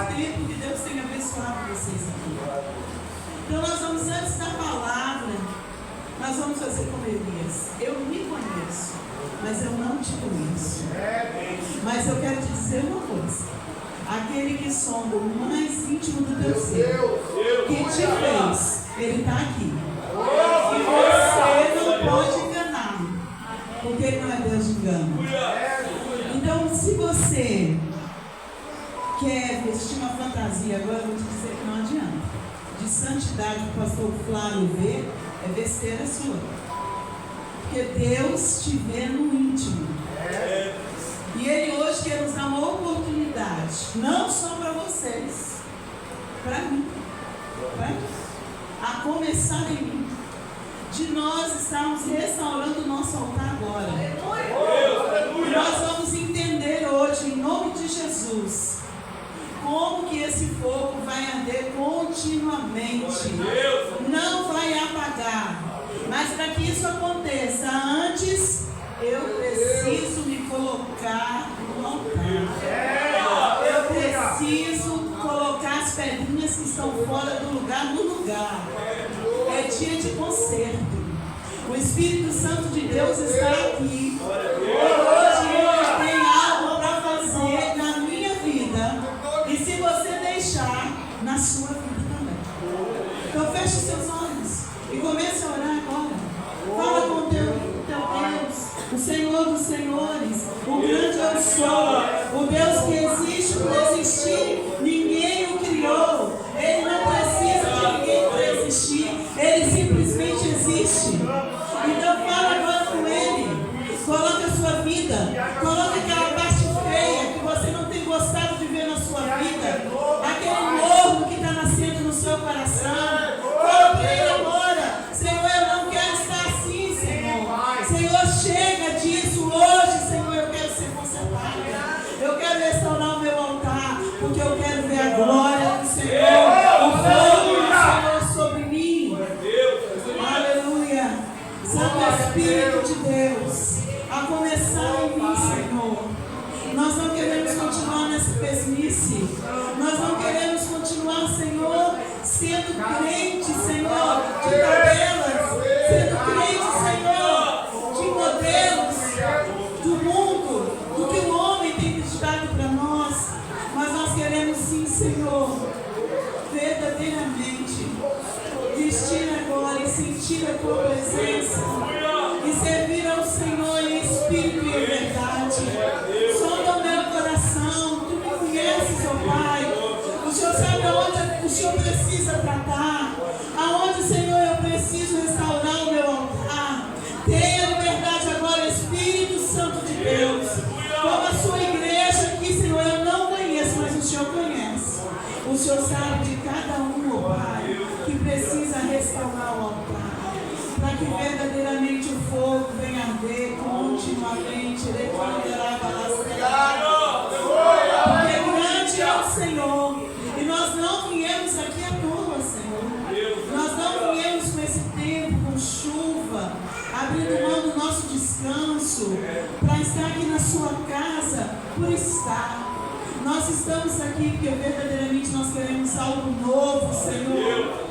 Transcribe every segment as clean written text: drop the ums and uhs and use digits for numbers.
tempo que Deus tem abençoado vocês aqui. Então nós vamos, antes da palavra, nós vamos fazer como Elias. Eu me conheço, mas eu não te conheço. Mas eu quero te dizer uma coisa: aquele que sonda o mais íntimo do teu ser, que te fez, ele está aqui. E você não pode enganá-lo, porque ele não é Deus de engano. Então, se você quer vestir uma fantasia, agora eu vou te dizer que não adianta. De santidade, o pastor Flávio vê, é besteira sua. Porque Deus te vê no íntimo. E Ele hoje quer nos dar uma oportunidade, não só para vocês, para mim, a começar em mim, de nós estarmos restaurando o nosso altar agora. E nós vamos entender hoje, em nome de Jesus, como que esse fogo vai arder continuamente, não vai apagar. Mas para que isso aconteça, antes eu preciso me colocar no altar. Eu preciso colocar as pedrinhas que estão fora do lugar no lugar. É dia de conserto. O Espírito Santo de Deus está aqui. Hoje Ele tem algo para fazer na minha vida. E se você deixar, na sua vida também. Então feche os seus olhos e comece a orar agora. Fala com o teu Deus, o Senhor dos Senhores, o grande eu sou, o Deus que existe por existir. Ninguém o criou. Ele não precisa de ninguém para existir. Ele simplesmente existe. Então fala agora com Ele. Coloque a sua vida. Coloque aquela parte feia que você não tem gostado de ver na sua vida. Aquele morro que está nascendo no seu coração. Fala para Ele agora: Senhor, eu não quero estar assim, Senhor. Senhor, chega disso hoje, Senhor. Eu quero ser consertada. Eu quero restaurar o meu altar, porque eu quero ver a glória do Senhor, o fogo do Senhor sobre mim. Aleluia. Santo Espírito de Deus, a começar em mim, Senhor. Nós não queremos continuar nessa mesmice. Nós não queremos continuar, Senhor, sendo crente, Senhor, de tabelas, sendo crente, Senhor, de modelos do mundo, do que o homem tem dado para nós. Mas nós queremos sim, Senhor, verdadeiramente vestir agora e sentir a Tua presença e servir ao Senhor em espírito e em verdade. Sonda o meu coração. Tu me conheces, ó Pai. O Senhor sabe aonde o Senhor precisa tratar, aonde, Senhor, eu preciso restaurar o meu altar. Tenha liberdade agora, Espírito Santo de Deus. Como a sua igreja aqui, Senhor, eu não conheço, mas o Senhor conhece. O Senhor sabe de cada um, ó Pai, que precisa restaurar o altar, para que verdadeiramente o fogo venha arder continuamente. Porque grande é o Senhor, e nós não viemos aqui à toa, Senhor. Nós não viemos com esse tempo, com chuva, abrindo mão do nosso descanso, para estar aqui na sua casa, por estar. Nós estamos aqui porque verdadeiramente nós queremos algo novo, Senhor.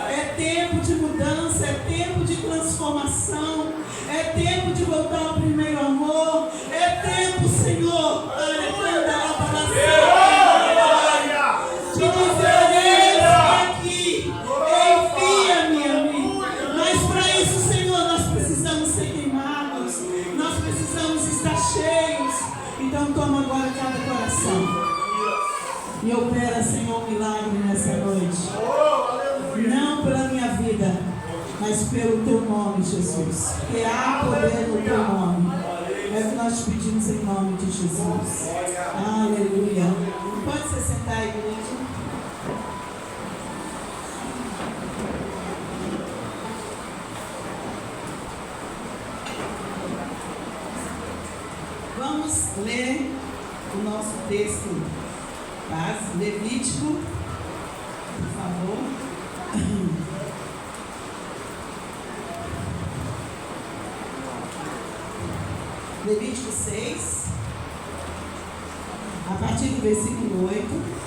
É tempo de mudança, é tempo de transformação, é tempo de voltar ao primeiro amor, é tempo, Senhor, de dizer: aqui, envia-me a mim. Mas para isso, Senhor, nós precisamos ser queimados, nós precisamos estar cheios. Então toma agora cada coração e opera, Senhor, um milagre nessa noite. Não pela minha vida, mas pelo Teu nome, Jesus. Porque há poder no Teu nome. É o que nós te pedimos em nome de Jesus. Aleluia. Pode se sentar, igreja. Vamos ler o nosso texto base, Levítico, por favor. Levítico 6, a partir do versículo 8.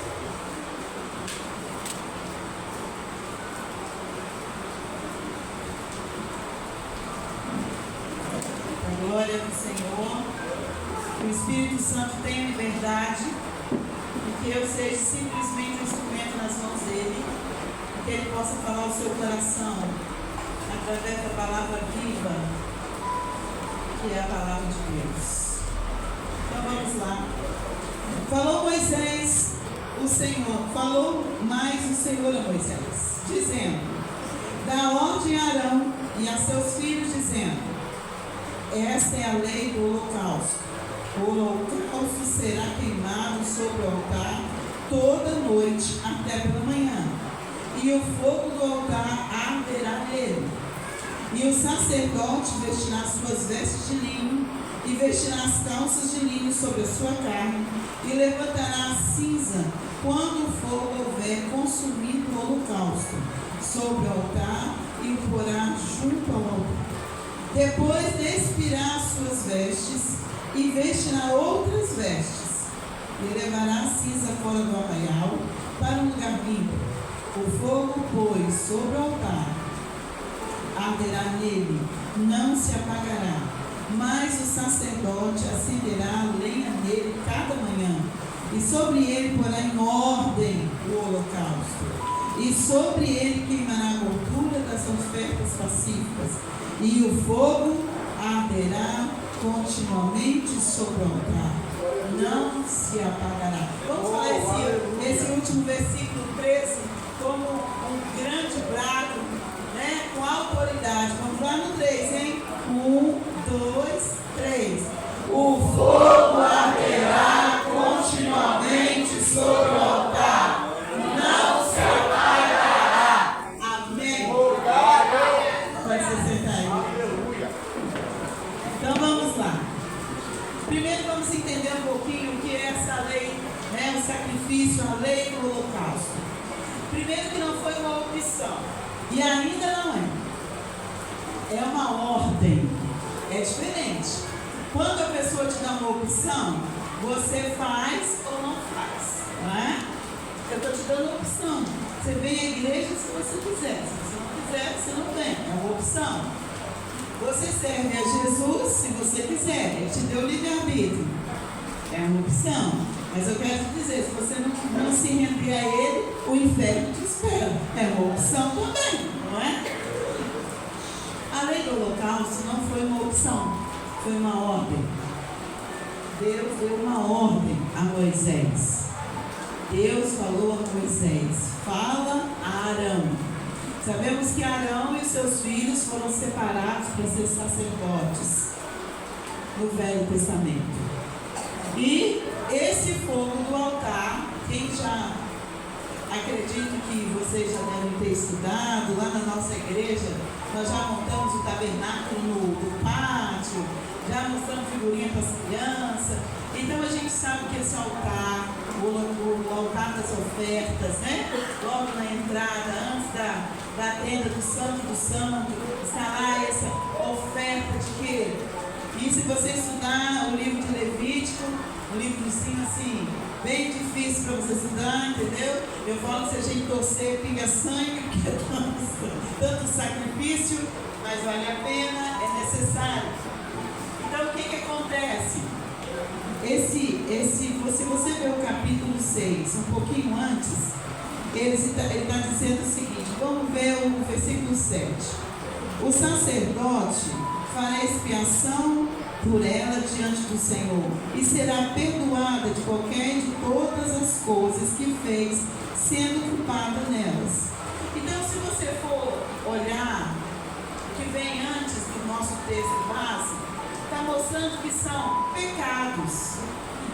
que eu seja simplesmente um instrumento nas mãos dele, que ele possa falar ao seu coração através da palavra viva, que é a palavra de Deus. Então vamos lá. Falou Moisés, o Senhor, falou mais o Senhor a Moisés, dizendo: dá ordem a Arão e a seus filhos, dizendo: esta é a lei do holocausto. O holocausto será queimado sobre o altar toda noite até pela manhã, e o fogo do altar arderá nele. E o sacerdote vestirá suas vestes de linho, e vestirá as calças de linho sobre a sua carne, e levantará a cinza quando o fogo houver consumido o holocausto sobre o altar, e o porá junto ao altar. Depois despirá as suas vestes, e vestirá outras vestes, e levará a cinza fora do arraial para um lugar limpo. O fogo, pois, sobre o altar arderá nele, não se apagará, mas o sacerdote acenderá a lenha nele cada manhã, e sobre ele porá em ordem o holocausto, e sobre ele queimará a gordura das ofertas pacíficas, e o fogo arderá continuamente sobre o altar, não se apagará. Vamos falar esse último versículo 13 como um grande brado, né, com autoridade. Vamos lá no 3, hein? 1, 2, 3. O fogo arderá continuamente sobre o altar, não se apagará. Amém. Pode se sentar aí. Então vamos lá. Primeiro vamos entender um pouquinho o que é essa lei, né, o sacrifício, a lei do holocausto. Primeiro que não foi uma opção, e ainda não é. É uma ordem. É diferente. Quando a pessoa te dá uma opção, você faz ou não faz, não é? Eu estou te dando uma opção. Você vem à igreja se você quiser. Se você não quiser, você não vem. É uma opção. Você serve a Jesus se você quiser. Ele te deu livre-arbítrio. É uma opção. Mas eu quero te dizer, se você não se render a Ele, o inferno te espera. É uma opção também, não é? A lei do holocausto não foi uma opção, foi uma ordem. Deus deu uma ordem a Moisés. Deus falou a Moisés: fala a Arão. Sabemos que Arão e seus filhos foram separados para ser sacerdotes no Velho Testamento. E esse fogo do altar, quem já, acredito que vocês já devem ter estudado, lá na nossa igreja, nós já montamos o tabernáculo no pátio, já mostramos figurinha para as crianças. Então a gente sabe que esse altar, o altar das ofertas, né? Logo na entrada, antes da tenda do Santo do Santo, está lá essa oferta de quê? E se você estudar o livro de Levítico, o livrozinho assim, bem difícil para você estudar, entendeu? Eu falo que se a gente torcer, pinga sangue, porque é tanto sacrifício, mas vale a pena, é necessário. Então o que acontece? Se você ver o capítulo 6, um pouquinho antes, ele está dizendo o seguinte, vamos ver o versículo 7. O sacerdote fará expiação por ela diante do Senhor, e será perdoada de qualquer de todas as coisas que fez, sendo culpada nelas. Então, se você for olhar o que vem antes do nosso texto base, está mostrando que são pecados,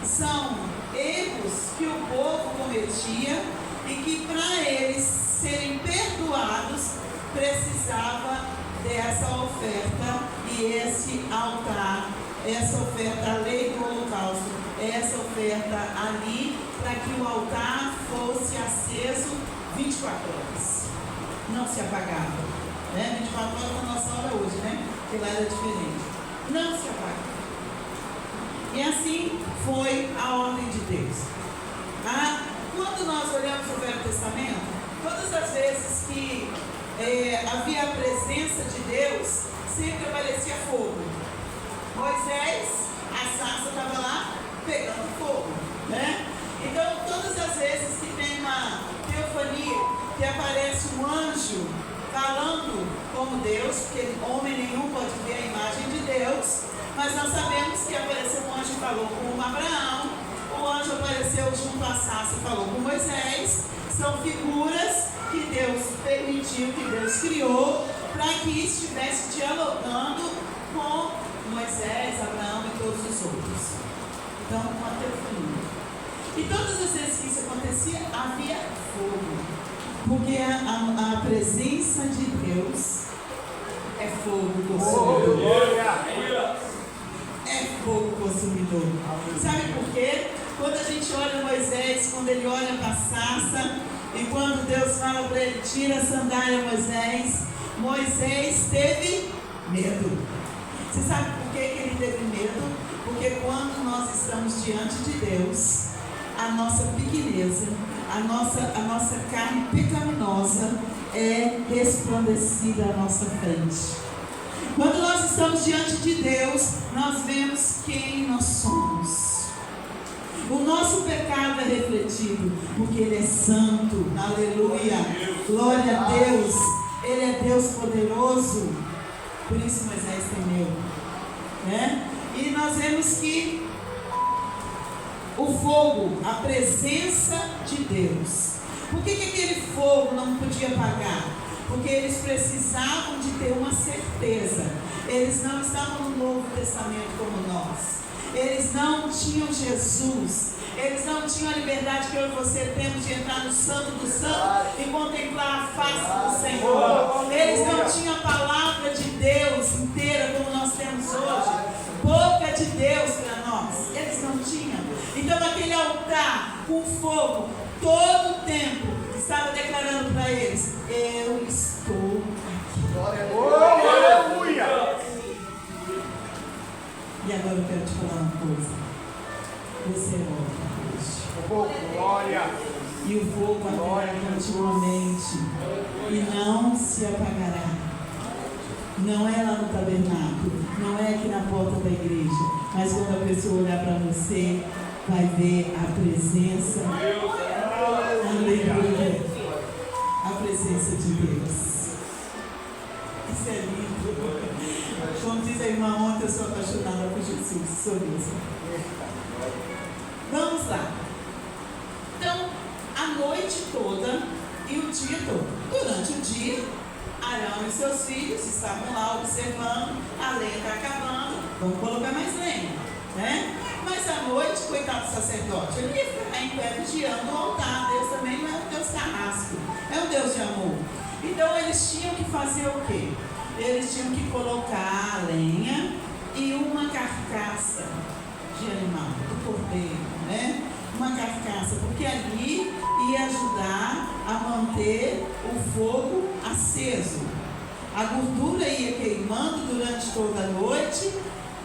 são erros que o povo cometia e que para eles serem perdoados precisava dessa oferta e esse altar, essa oferta, a lei do holocausto, essa oferta ali para que o altar fosse aceso 24 horas, não se apagava, né? 24 horas na nossa hora hoje, né? Porque lá era diferente, não se apagava. E assim foi a ordem de Deus. Quando nós olhamos o Velho Testamento, todas as vezes que havia a presença de Deus, sempre aparecia fogo. Moisés, a sarça estava lá pegando fogo, né? Então, todas as que aparece um anjo falando como Deus, porque homem nenhum pode ver a imagem de Deus, mas nós sabemos que apareceu um anjo e falou com Abraão, o anjo apareceu junto à sarça e falou com Moisés. São figuras que Deus permitiu, que Deus criou, para que estivesse dialogando com Moisés, Abraão e todos os outros. Então, uma telefonia. E todas as vezes que isso acontecia, havia fogo. Porque a presença de Deus é fogo consumidor. É fogo consumidor. Sabe por quê? Quando a gente olha Moisés, quando ele olha para a sarça, e quando Deus fala para ele, tira a sandália, Moisés teve medo. Você sabe por que ele teve medo? Porque quando nós estamos diante de Deus, a nossa pequeneza, a nossa carne pecaminosa é resplandecida à nossa frente. Quando nós estamos diante de Deus, nós vemos quem nós somos. O nosso pecado é refletido, porque Ele é santo, aleluia, glória a Deus, Ele é Deus poderoso, por isso Moisés temeu, né? E nós vemos que o fogo, a presença de Deus. Por que aquele fogo não podia apagar? Porque eles precisavam de ter uma certeza. Eles não estavam no Novo Testamento como nós. Eles não tinham Jesus. Eles não tinham a liberdade que eu e você temos de entrar no Santo do Santo e contemplar a face do Senhor. Eles não tinham a palavra de Deus inteira como nós temos hoje. Boca de Deus para nós. Eles não tinham. Então aquele altar com fogo, todo o tempo, estava declarando para eles: eu estou aqui. Aleluia! E agora eu quero te falar uma coisa. Você é hoje. Glória! E o fogo arderá continuamente e não se apagará. Não é lá no tabernáculo, não é aqui na porta da igreja, mas quando a pessoa olhar para você, vai ver a presença. Aleluia! A presença de Deus. Isso é lindo. Como diz a irmã ontem, eu sou apaixonada por Jesus. Sou isso. Vamos lá. Então, a noite toda e o dia todo. Durante o dia, Arão e seus filhos estavam lá observando, a lenha está acabando, vamos colocar mais lenha, né? Mas à noite, coitado do sacerdote, ele ia ficar em pé vigiando o altar. Deus também não é um Deus carrasco, é um Deus de amor. Então eles tinham que fazer o quê? Eles tinham que colocar a lenha e uma carcaça de animal, do cordeiro, né? Uma carcaça, porque ali ia ajudar a manter o fogo aceso. A gordura ia queimando durante toda a noite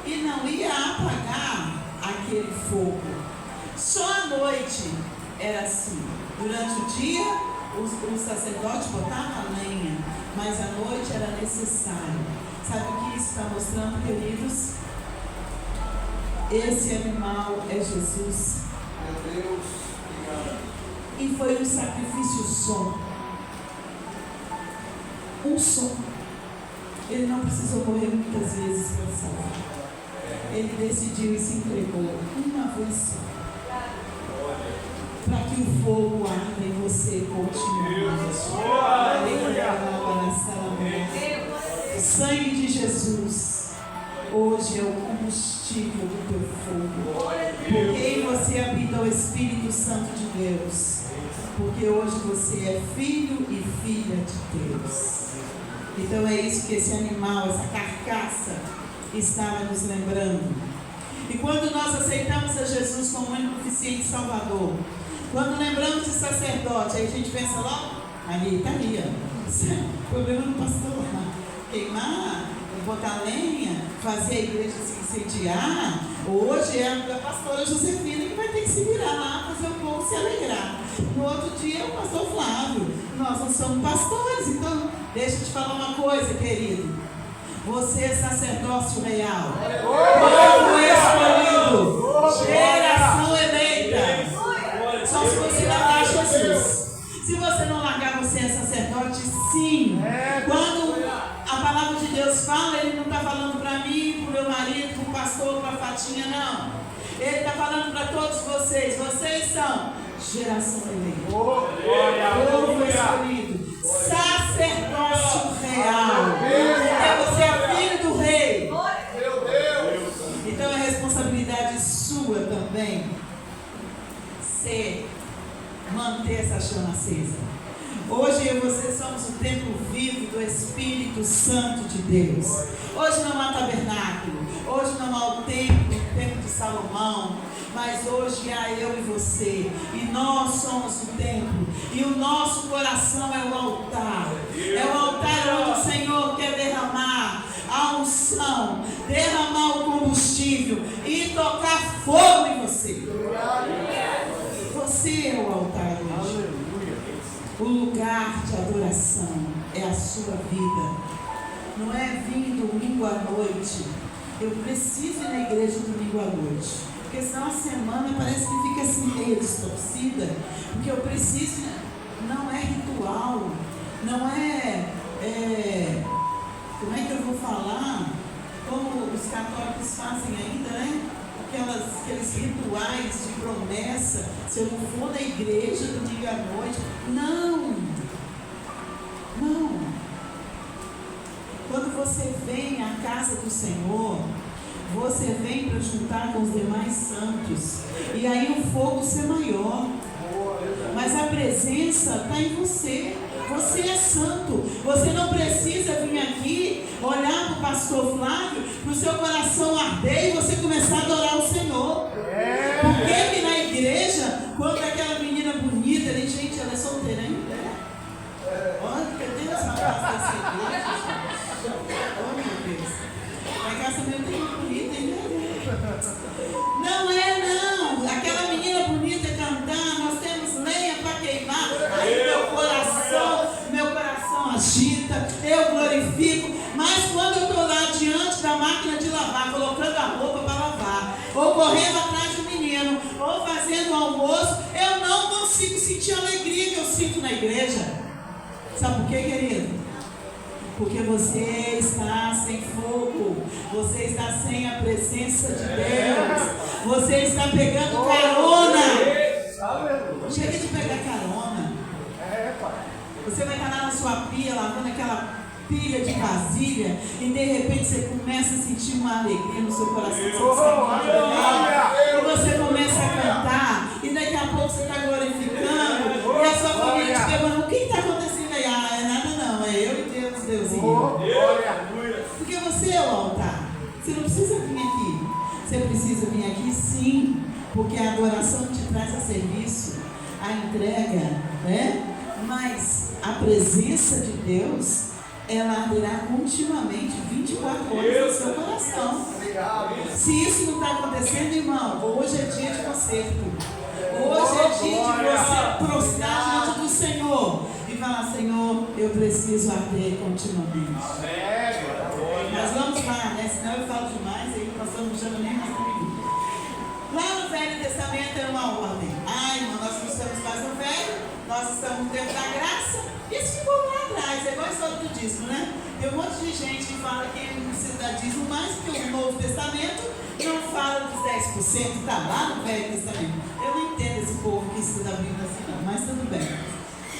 e não ia apagar aquele fogo. Só à noite era assim. Durante o dia, o sacerdote botava a lenha, mas à noite era necessário. Sabe o que isso está mostrando, queridos? Esse animal é Jesus. Meu Deus, obrigado. E foi um sacrifício só. Um só. Ele não precisou morrer muitas vezes para salvar. Ele decidiu e se entregou uma vez só. Para que o fogo arda em você continue. O sangue de Jesus hoje é o combustível do teu fogo. Porque em você habita o Espírito Santo de Deus. Porque hoje você é filho e filha de Deus. Então é isso que esse animal, essa carcaça, estava nos lembrando. E quando nós aceitamos a Jesus como único suficiente Salvador, quando lembramos de sacerdote, aí a gente pensa logo, ali, está ali, ó. Problema no pastor lá. Queimar, botar lenha, fazer a igreja se incendiar. Hoje é a pastora Josefina que vai ter que se virar lá, fazer o povo se alegrar. No outro dia é o pastor Flávio. Nós não somos pastores, então deixa eu te falar uma coisa, querido. Você é sacerdócio real, povo escolhido, geração eleita. Só se você largar Jesus. Se você não largar, você ser sacerdote, sim. Quando a palavra de Deus fala, Ele não está falando para mim, para o meu marido, para o pastor, para a Fatinha, não. Ele está falando para todos vocês. Vocês são geração eleita, povo escolhido, sacerdócio real. Você é filho do rei. Então é responsabilidade sua também manter essa chama acesa. Hoje eu e você somos o templo vivo do Espírito Santo de Deus. Hoje não há tabernáculo, hoje não há o templo de Salomão, mas hoje há eu e você, e nós somos o templo, e o nosso coração é o altar. É o altar onde o Senhor quer derramar a unção, derramar o combustível e tocar fogo em você. Você é o altar hoje. O lugar de adoração é a sua vida. Não é vir domingo à noite. Eu preciso ir na igreja domingo à noite, porque senão a semana parece que fica assim meio distorcida. Porque eu preciso, não é ritual, não é, como é que eu vou falar? Como os católicos fazem ainda, né? Aqueles rituais de promessa. Se eu não for na igreja domingo à noite, não. Quando você vem à casa do Senhor, você vem para juntar com os demais santos, e aí o fogo ser maior. Mas a presença está em você. Você é santo. Você não precisa vir aqui olhar para o pastor Flávio, para o seu coração arder e você começar a adorar o Senhor. Porque que na igreja, quando aquela menina bonita ali, gente, ela é solteira ainda? Olha, cadê essa raça dessa igreja? Oh, meu Deus. A casa meio tão bonita, hein? Não é, não. Aquela menina bonita cantar, nós temos lenha para queimar. Aí meu coração agita, eu glorifico. Mas quando eu estou lá diante da máquina de lavar, colocando a roupa para lavar, ou correndo atrás do menino, ou fazendo almoço, eu não consigo sentir a alegria que eu sinto na igreja. Sabe por quê, querido? Porque você está sem fogo, você está sem a presença de Deus, você está pegando carona. Chega de pegar carona. Você vai estar lá na sua pia, lavando aquela pilha de vasilha, e de repente você começa a sentir uma alegria no seu coração. E você começa a cantar, e daqui a pouco você está glorificando, e a sua família te pergunta: o que está acontecendo aí? Ah, é nada não, é eu e Deus, Deusinho. Porque você é o altar. Você não precisa vir aqui. Você precisa vir aqui sim, porque a adoração te traz a serviço, a entrega, né? Mas a presença de Deus, ela arderá continuamente 24 horas no seu coração. Se isso não está acontecendo, irmão, hoje é dia de conserto. Hoje é dia de você prostrar diante do Senhor e falar: Senhor, eu preciso arder continuamente. Mas vamos lá, né? Senão eu falo demais, aí nós estamos chama nem mais comigo. Lá no Velho Testamento era uma ordem. Ai, irmão, nós não estamos mais no Velho, nós estamos no tempo da graça. Isso ficou lá atrás, é igual a história do dízimo, né? Tem um monte de gente que fala que não precisa dar dízimo mais, porque o Novo Testamento não fala dos 10%, está lá no Velho Testamento. Eu não entendo esse povo que estuda a Bíblia assim, não, mas tudo bem.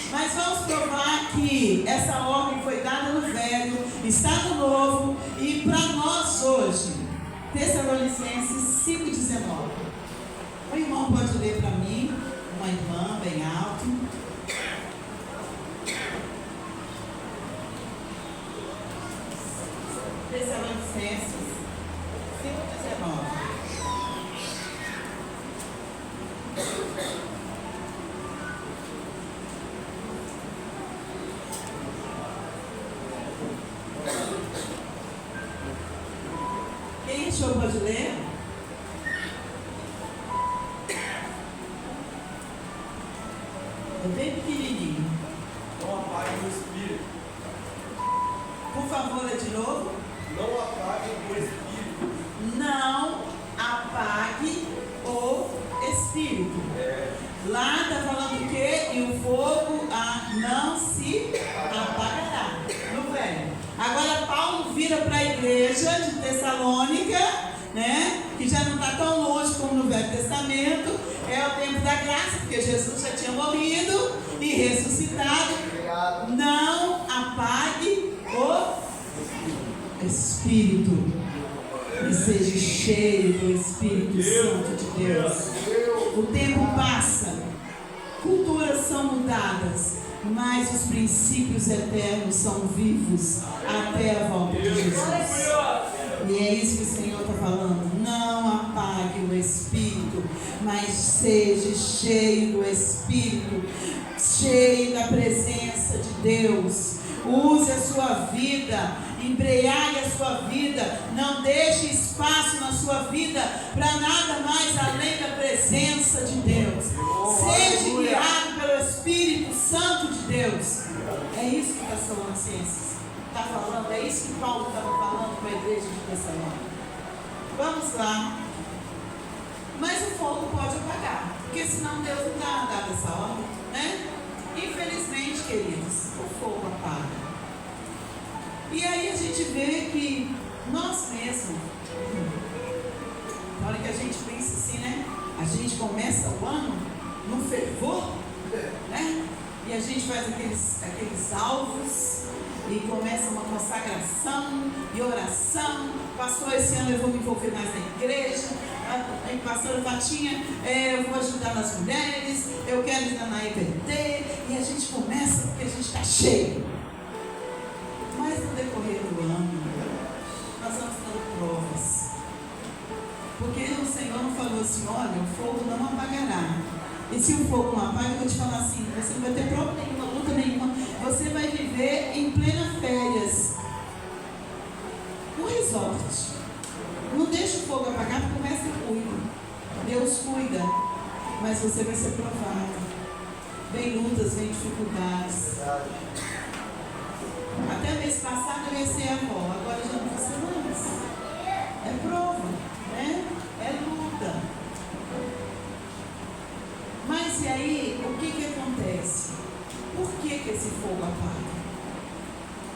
Mas vamos provar que essa ordem foi dada no Velho, está no Novo, e para nós hoje, Tessalonicenses 5,19. O irmão pode ler para mim, uma irmã bem alto. Tessalonicenses 5,19. Quem achou pode ler? É bem pequenininho. Não apague o espírito. Por favor, lê de novo. Não apague o espírito. Não apague o espírito. Lá está falando o quê? E o fogo não se vira para a igreja de Tessalônica, né? Que já não está tão longe como no Velho Testamento. É o tempo da graça, porque Jesus já tinha morrido e ressuscitado. Não apague o Espírito. E seja cheio do Espírito Santo de Deus. O tempo passa, culturas são mudadas, mas os princípios eternos são vivos até a volta de Jesus. E é isso que o Senhor está falando. Não apague o Espírito, mas seja cheio do Espírito, cheio da presença de Deus. Use a sua vida, embriague a sua vida, não deixe espaço na sua vida para nada mais além da presença de Deus. Seja guiado pelo Espírito Santo de Deus. É isso que Tessalonicenses está falando, é isso que Paulo estava falando para a igreja de Tessalônica. Vamos lá. Mas o fogo pode apagar, porque senão Deus não dá dado essa ordem, né? Infelizmente, queridos, o fogo apaga. E aí a gente vê que nós mesmos, na hora que a gente pensa assim, né? A gente começa o ano no fervor, né? E a gente faz aqueles alvos e começa uma consagração e oração. Pastor, esse ano eu vou me envolver mais na igreja. Pastora Fatinha, eu vou ajudar nas mulheres, eu quero ajudar na EBD. E a gente começa porque a gente está cheio. Mas no decorrer do ano, nós vamos dando provas. Porque o Senhor não falou assim, olha, o fogo não apagará. E se o fogo não apaga, eu vou te falar assim, você não vai ter prova nenhuma, luta nenhuma. Você vai viver em plena férias. Um resort. Não deixa o fogo apagar, porque o mestre cuida. Deus cuida. Mas você vai ser provado. Vem lutas, vem dificuldades. Até mês passado eu ia ser avó, agora já não vou ser mais. É prova, né? É luta. Mas e aí, o que acontece? Por que esse fogo apaga?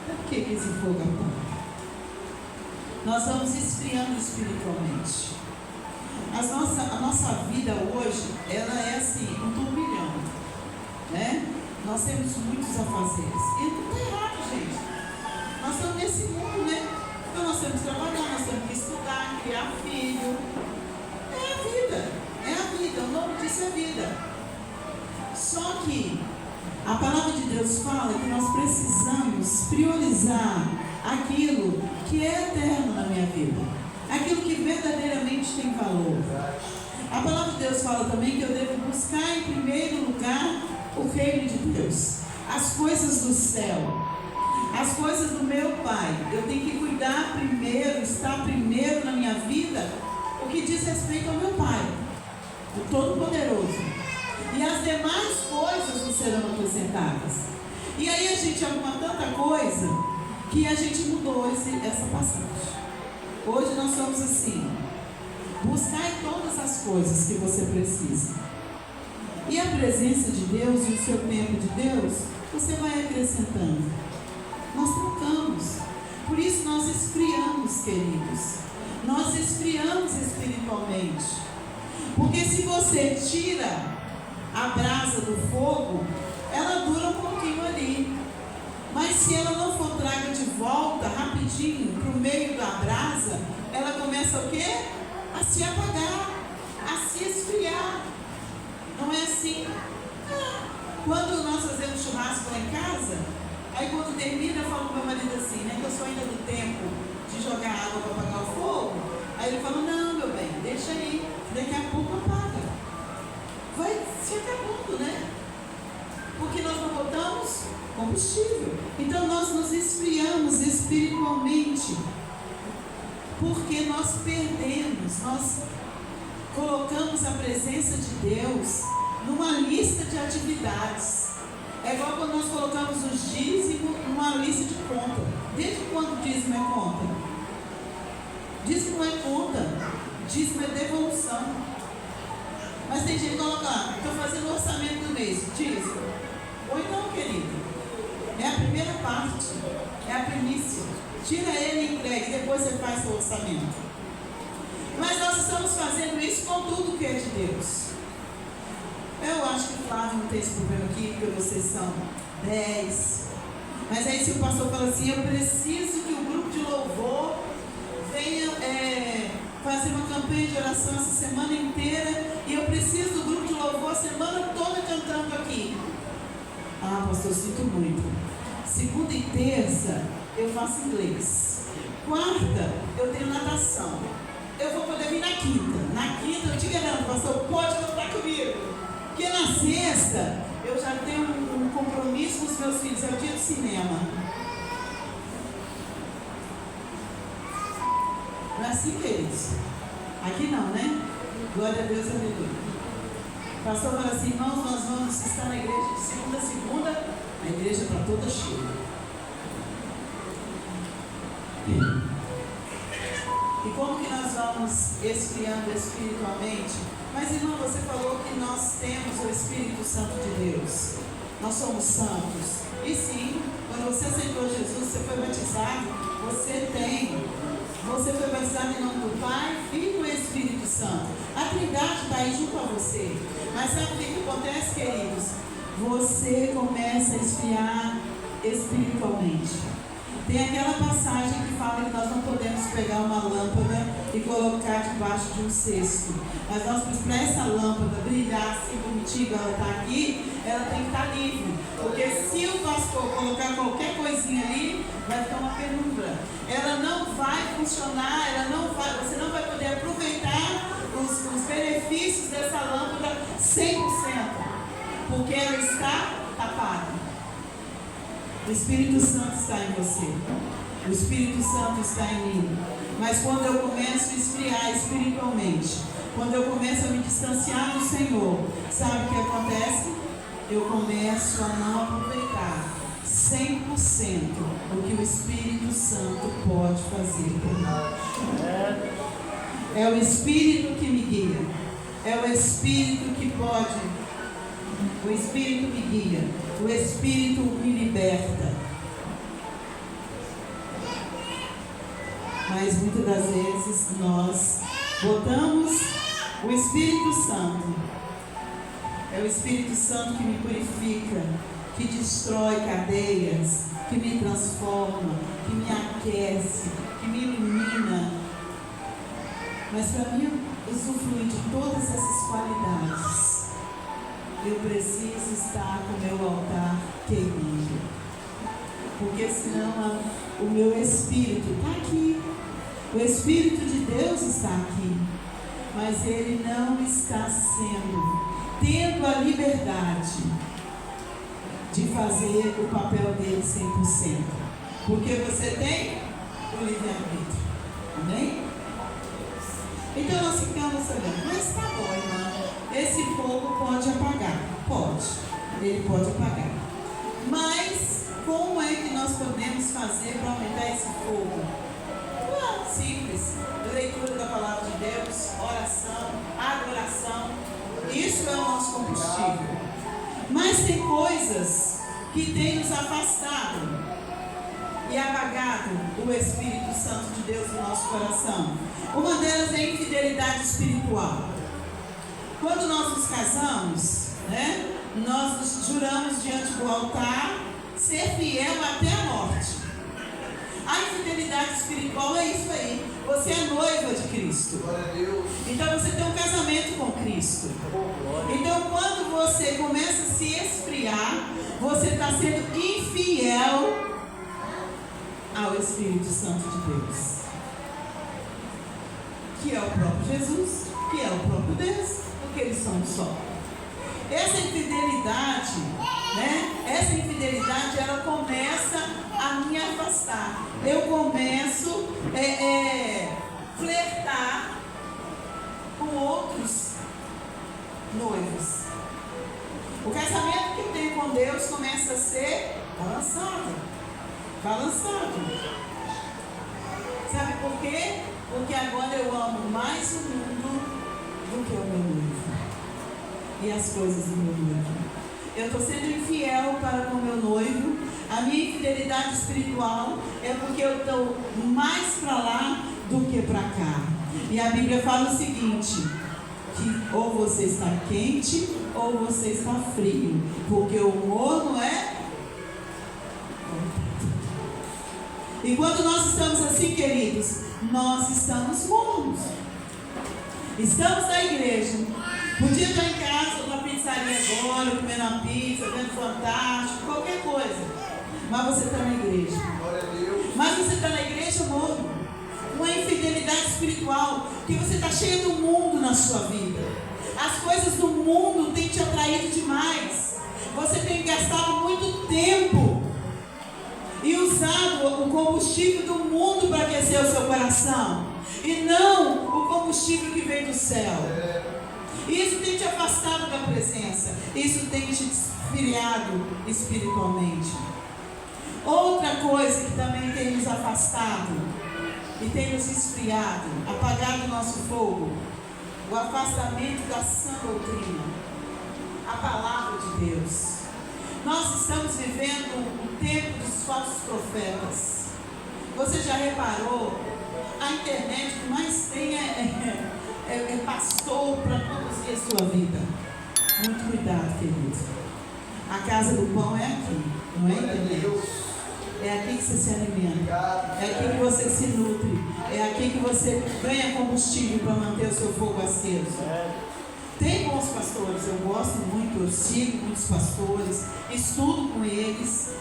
Por que esse fogo apaga? Nós vamos esfriando espiritualmente. A nossa vida hoje, ela é assim, um turbilhão, né? Nós temos muitos afazeres. E não está errado, gente. Nós estamos nesse mundo, né? Então nós temos que trabalhar, nós temos que estudar, criar filho. É a vida. É a vida. O nome disso é vida. Só que a palavra de Deus fala que nós precisamos priorizar aquilo que é eterno na minha vida. Aquilo que verdadeiramente tem valor. A palavra de Deus fala também que eu devo buscar em primeiro lugar o reino de Deus, as coisas do céu, as coisas do meu Pai. Eu tenho que cuidar primeiro, estar primeiro na minha vida, o que diz respeito ao meu Pai, o Todo-Poderoso. E as demais coisas nos serão acrescentadas. E aí a gente arruma tanta coisa que a gente mudou essa passagem. Hoje nós somos assim: buscai todas as coisas que você precisa. E a presença de Deus e o seu tempo de Deus, você vai acrescentando. Nós trocamos. Por isso nós esfriamos, queridos. Nós esfriamos espiritualmente. Porque se você tira a brasa do fogo, ela dura um pouquinho ali. Mas se ela não for traga de volta rapidinho para o meio da brasa, ela começa o quê? A se apagar, a se esfriar. Não é assim? Quando nós fazemos churrasco lá em casa, aí quando termina eu falo para o meu marido assim, né? Que eu sou ainda do tempo de jogar água para apagar o fogo. Aí ele fala, não meu bem, deixa aí, daqui a pouco apaga. Vai se acabando, né? Porque nós não botamos combustível. Então nós nos esfriamos espiritualmente. Porque nós perdemos, nós colocamos a presença de Deus numa lista de atividades. É igual quando nós colocamos os dízimos numa lista de conta. Desde quando dízimo é conta? Dízimo não é conta, dízimo é devolução. Mas tem gente que coloca lá, estou fazendo o orçamento do mês, dízimo. Ou então, querido, é a primeira parte, é a primícia. Tira ele e entrega, e depois você faz seu orçamento. Mas nós estamos fazendo isso com tudo que é de Deus. Eu acho que o Flávio não tem esse problema aqui, porque vocês são 10. Mas aí se o pastor fala assim, eu preciso que o grupo de louvor venha fazer uma campanha de oração essa semana inteira, e eu preciso do grupo de louvor a semana toda cantando aqui. Ah, pastor, eu sinto muito. Segunda e terça eu faço inglês. Quarta eu tenho natação. Eu vou poder vir na quinta. Na quinta eu te garanto, pastor, pode contar comigo. Porque na sexta eu já tenho um compromisso com os meus filhos, é o dia do cinema. Não é assim, queridos? Aqui não, né? Glória a Deus, aleluia. O pastor fala assim, irmãos, nós vamos estar na igreja de segunda a segunda, a igreja está toda cheia. E como que nós vamos esfriando espiritualmente? Mas, irmão, você falou que nós temos o Espírito Santo de Deus. Nós somos santos. E sim, quando você aceitou Jesus, você foi batizado, você foi batizado em nome do Pai, Filho e Espírito Santo. A Trindade está aí junto a você. Mas sabe o que acontece, queridos? Você começa a esfriar espiritualmente. Tem aquela passagem que fala que nós não podemos pegar uma lâmpada e colocar debaixo de um cesto. Mas nós, para essa lâmpada brilhar assim bonitinha, ela está aqui, ela tem que estar livre. Porque se o pastor colocar qualquer coisinha ali, vai ficar uma penumbra. Ela não vai funcionar, você não vai poder aproveitar os benefícios dessa lâmpada 100%. Porque ela está tapada. O Espírito Santo está em você. O Espírito Santo está em mim. Mas quando eu começo a esfriar espiritualmente, quando eu começo a me distanciar do Senhor, sabe o que acontece? Eu começo a não aproveitar 100% o que o Espírito Santo pode fazer por mim. É o Espírito que me guia. É o Espírito que pode. O Espírito me guia. O Espírito me liberta. Mas muitas das vezes nós botamos o Espírito Santo. É o Espírito Santo que me purifica, que destrói cadeias, que me transforma, que me aquece, que me ilumina. Mas para mim usufruir de todas essas qualidades, eu preciso estar com o meu altar queimando. Porque senão o meu espírito está aqui. O Espírito de Deus está aqui. Mas ele não está tendo a liberdade de fazer o papel dele 100%. Porque você tem o livre-arbítrio. Amém? Então nós ficamos olhando, mas tá bom, irmão. Esse fogo pode apagar. Pode. Ele pode apagar. Mas como é que nós podemos fazer para aumentar esse fogo? Simples. Leitura da palavra de Deus, oração, adoração. Isso é o nosso combustível. Mas tem coisas que têm nos afastado e apagado o Espírito Santo de Deus no nosso coração. Uma delas é a infidelidade espiritual. Quando nós nos casamos, né, nós nos juramos diante do altar ser fiel até a morte. A infidelidade espiritual é isso aí. Você é noiva de Cristo. Então você tem um casamento com Cristo. Então quando você começa a se esfriar, você está sendo infiel ao Espírito Santo de Deus, que é o próprio Jesus, que é o próprio Deus, porque eles são um só. Essa infidelidade, né? Essa infidelidade, ela começa a me afastar. Eu começo flertar com outros noivos. O casamento que eu tenho com Deus começa a ser balançado. Sabe por quê? Porque agora eu amo mais o mundo do que o meu noivo e as coisas do meu noivo. eu estou sendo infiel para com meu noivo, a minha infidelidade espiritual é porque eu estou mais para lá do que para cá. E a Bíblia fala o seguinte, que ou você está quente ou você está frio, porque o morno é... E quando nós estamos assim, queridos, nós estamos mornos. Estamos na igreja, podia estar em casa, numa pizzaria agora, comendo uma pizza, vendo Fantástico, qualquer coisa, mas você está na igreja. Mas você está na igreja morno, uma infidelidade espiritual, que você está cheio do mundo na sua vida. As coisas do mundo têm te atraído demais. Você tem gastado muito tempo e usado o combustível do mundo para aquecer o seu coração, e não o combustível que vem do céu. Isso tem te afastado da presença, isso tem te esfriado espiritualmente. Outra coisa que também tem nos afastado e tem nos esfriado, apagado o nosso fogo, o afastamento da sã doutrina, a palavra de Deus. Nós estamos vivendo o tempo dos falsos profetas. Você já reparou? A internet que mais tem é pastor para conduzir a sua vida. Muito cuidado, querido. A casa do pão é aqui, não é internet. É aqui que você se alimenta, é aqui que você se nutre, é aqui que você ganha combustível para manter o seu fogo aceso. Tem bons pastores, eu gosto muito, eu sigo muitos pastores, estudo com eles,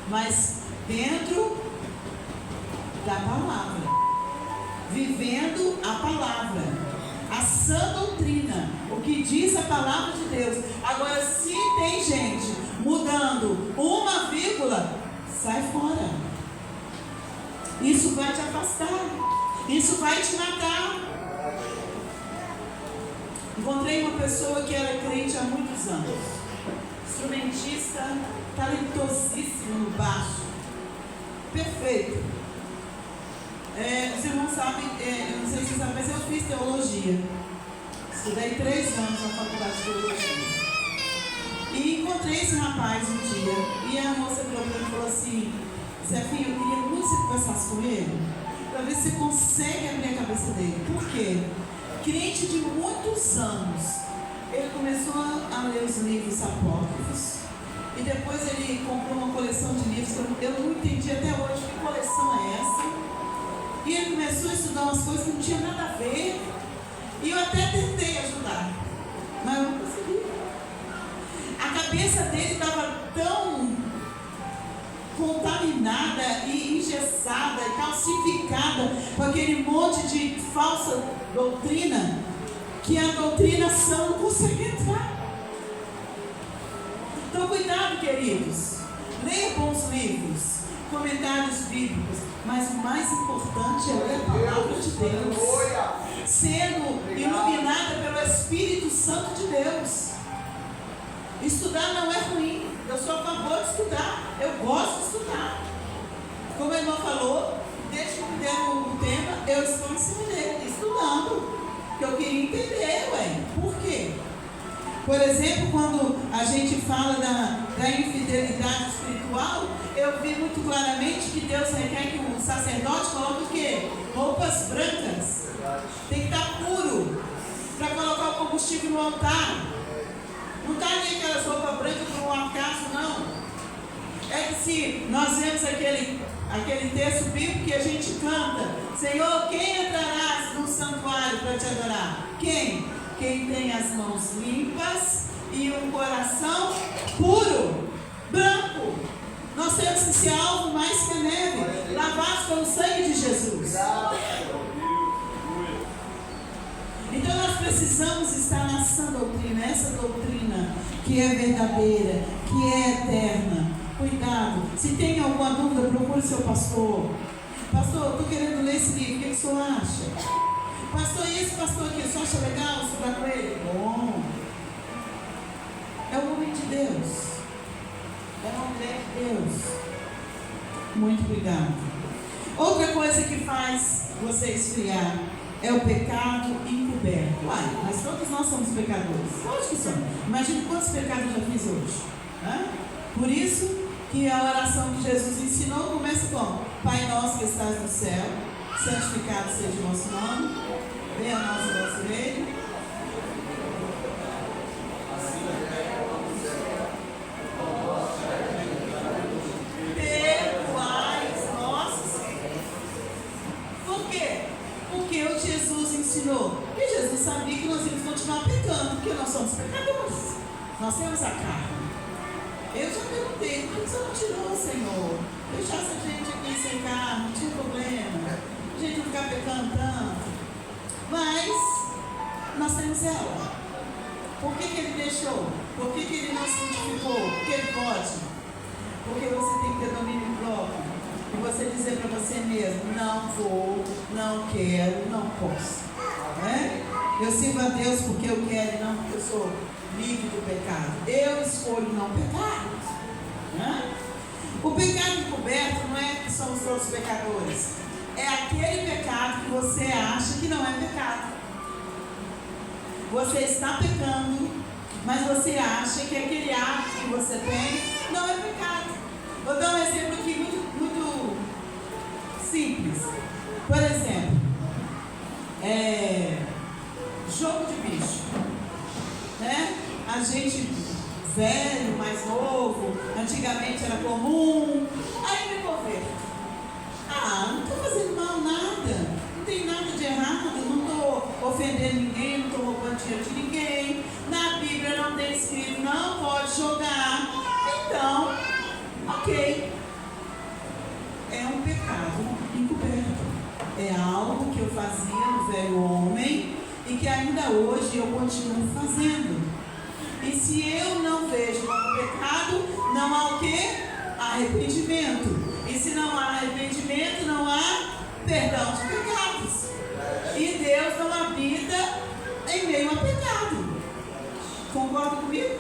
mas dentro da palavra, vivendo a palavra, a sã doutrina, o que diz a palavra de Deus. Agora, se tem gente mudando uma vírgula, sai fora. Isso vai te afastar, isso vai te matar. Encontrei uma pessoa que era crente há muitos anos, instrumentista, talentosíssimo no baixo, perfeito. Os irmãos sabem, eu não sei se vocês sabem, mas eu fiz teologia. Estudei 3 anos na faculdade de teologia. E encontrei esse rapaz um dia, e a moça virou para mim e falou assim: Zefinho, eu queria muito que você conversasse com ele, para ver se você consegue abrir a cabeça dele. Por quê? Crente de muitos anos, ele começou a ler os livros apócrifos, e depois ele comprou uma coleção de livros que eu não entendi até hoje que coleção é essa, e ele começou a estudar umas coisas que não tinha nada a ver, e eu até tentei ajudar, mas eu não consegui. A cabeça dele estava tão contaminada e engessada e calcificada com aquele monte de falsa doutrina, que a doutrina sã não consegue entrar. Então cuidado, queridos, leia bons livros, comentários bíblicos, mas o mais importante é ler a palavra de Deus, sendo iluminada pelo Espírito Santo de Deus. Estudar não é ruim, eu sou a favor de estudar, eu gosto de estudar. Como a irmã falou, desde que me deram o tema, eu estou em cima dele, estudando, porque eu queria entender, por quê? Por exemplo, quando a gente fala da infidelidade espiritual, eu vi muito claramente que Deus requer que o sacerdote coloque o quê? Roupas brancas, tem que estar puro, para colocar o combustível no altar. Não está nem aquelas roupas brancas por um acaso, não. É que se nós vemos aquele texto bíblico que a gente canta: Senhor, quem entrará no santuário para te adorar? Quem? Quem tem as mãos limpas e um coração puro, branco. Nós temos que ser algo mais que a neve, lavados pelo sangue de Jesus. Então nós precisamos estar na sã doutrina, essa doutrina que é verdadeira, que é eterna. Cuidado, se tem alguma dúvida, procure seu pastor. Pastor, eu estou querendo ler esse livro, o que o senhor acha? Pastor, e esse pastor aqui, o senhor acha legal estudar com ele? Bom, é o homem de Deus, é uma mulher de Deus. Muito cuidado. Outra coisa que faz você esfriar é o pecado incubado. encoberto. Uai, mas todos nós somos pecadores. Lógico que somos. Imagina quantos pecados eu já fiz hoje. Né? Por isso que a oração que Jesus ensinou começa com: Pai nosso que estás no céu, santificado seja o vosso nome, venha a nós o vosso reino. Porque Jesus sabia que nós íamos continuar pecando, porque nós somos pecadores. Nós temos a carne. Eu já perguntei: por que você não tirou, Senhor? Deixasse a gente aqui sem carne, não tinha problema. A gente não ficar pecando tanto. Mas nós temos ela. Por que ele deixou? Por que ele não santificou? Porque ele pode. Porque você tem que ter domínio próprio. E você dizer para você mesmo: não vou, não quero, não posso. Eu sirvo a Deus porque eu quero e não porque eu sou livre do pecado. Eu escolho não pecar. O pecado encoberto não é que somos todos pecadores. É aquele pecado que você acha que não é pecado. Você está pecando, mas você acha que aquele ato que você tem não é pecado. Vou dar um exemplo aqui muito simples. Por exemplo, jogo de bicho, né? A gente velho, mais novo, antigamente era comum. Aí me converto. Não estou fazendo mal nada, não tem nada de errado, não estou ofendendo ninguém, não estou roubando dinheiro de ninguém. Na Bíblia não tem escrito não pode jogar. Então, ok, é um pecado encoberto. É algo que eu fazia no velho homem e que ainda hoje eu continuo fazendo. E se eu não vejo como pecado, não há o quê? Arrependimento. E se não há arrependimento, não há perdão de pecados. E Deus não habita em meio a pecado. Concorda comigo?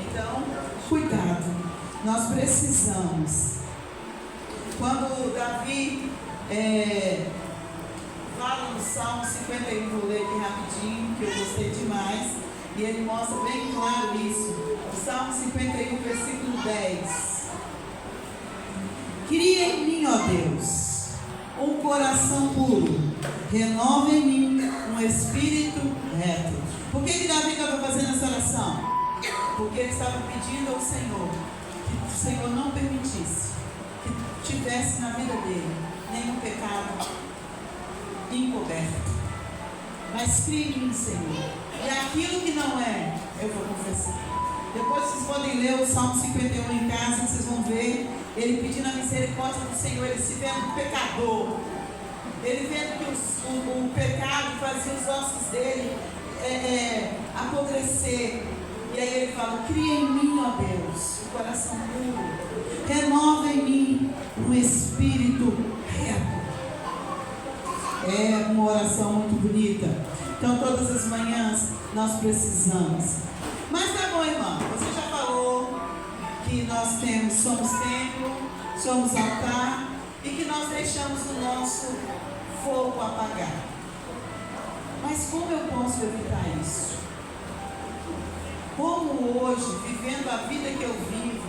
Então, cuidado. Nós precisamos. Quando Davi fala no Salmo 51, vou ler aqui rapidinho, que eu gostei demais, e ele mostra bem claro isso. O Salmo 51, versículo 10. Cria em mim, ó Deus, um coração puro, renova em mim um espírito reto. Por que Davi estava fazendo essa oração? Porque ele estava pedindo ao Senhor que o Senhor não permitisse que tivesse na vida dele nenhum pecado encoberto. Mas crie em mim, Senhor. E aquilo que não é, eu vou confessar. Depois vocês podem ler o Salmo 51 em casa, vocês vão ver ele pedindo a misericórdia do Senhor, ele se vendo pecador, ele vendo que o pecado fazia os ossos dele apodrecer. E aí ele fala: cria em mim, ó Deus, um coração puro, renova em mim um espírito reto. É uma oração muito bonita. Então todas as manhãs nós precisamos. Mas tá bom, irmão, você já falou que nós somos templo, somos altar e que nós deixamos o nosso fogo apagar. Mas como eu posso evitar isso? Como hoje, vivendo a vida que eu vivo,